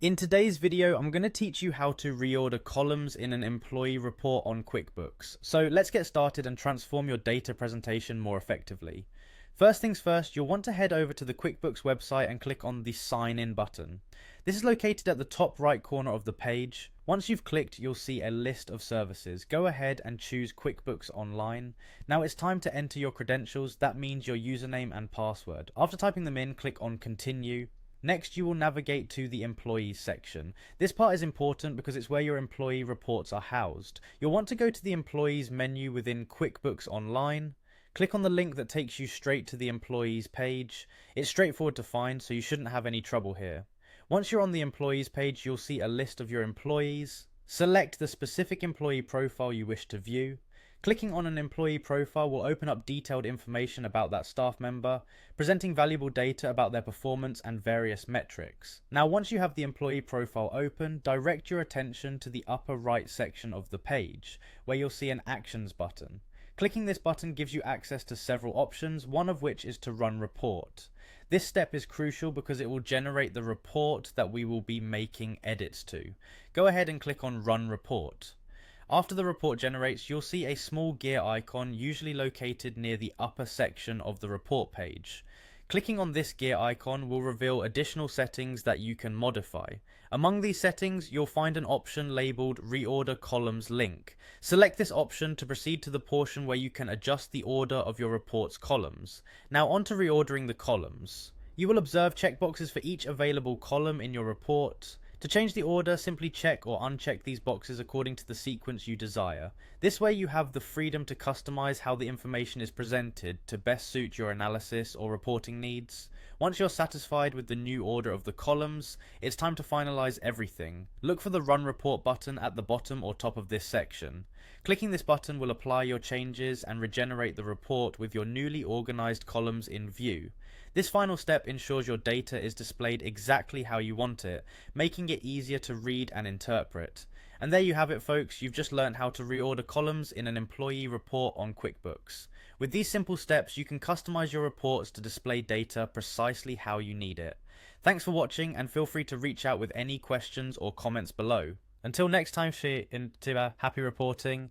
In today's video, I'm going to teach you how to reorder columns in an employee report on QuickBooks. So let's get started and transform your data presentation more effectively. First things first, you'll want to head over to the QuickBooks website and click on the Sign In button. This is located at the top right corner of the page. Once you've clicked, you'll see a list of services. Go ahead and choose QuickBooks Online. Now it's time to enter your credentials. That means your username and password. After typing them in, click on Continue. Next, you will navigate to the Employees section. This part is important because it's where your employee reports are housed. You'll want to go to the Employees menu within QuickBooks Online. Click on the link that takes you straight to the Employees page. It's straightforward to find, so you shouldn't have any trouble here. Once you're on the Employees page, you'll see a list of your employees. Select the specific employee profile you wish to view. Clicking on an employee profile will open up detailed information about that staff member, presenting valuable data about their performance and various metrics. Now, once you have the employee profile open, direct your attention to the upper right section of the page, where you'll see an Actions button. Clicking this button gives you access to several options, one of which is to run report. This step is crucial because it will generate the report that we will be making edits to. Go ahead and click on Run Report. After the report generates, you'll see a small gear icon usually located near the upper section of the report page. Clicking on this gear icon will reveal additional settings that you can modify. Among these settings, you'll find an option labeled Reorder Columns Link. Select this option to proceed to the portion where you can adjust the order of your report's columns. Now on to reordering the columns. You will observe checkboxes for each available column in your report. To change the order, simply check or uncheck these boxes according to the sequence you desire. This way you have the freedom to customize how the information is presented to best suit your analysis or reporting needs. Once you're satisfied with the new order of the columns, it's time to finalize everything. Look for the Run Report button at the bottom or top of this section. Clicking this button will apply your changes and regenerate the report with your newly organized columns in view. This final step ensures your data is displayed exactly how you want it, making it easier to read and interpret. And there you have it, folks. You've just learned how to reorder columns in an employee report on QuickBooks. With these simple steps, you can customize your reports to display data precisely how you need it. Thanks for watching, and feel free to reach out with any questions or comments below. Until next time, happy reporting.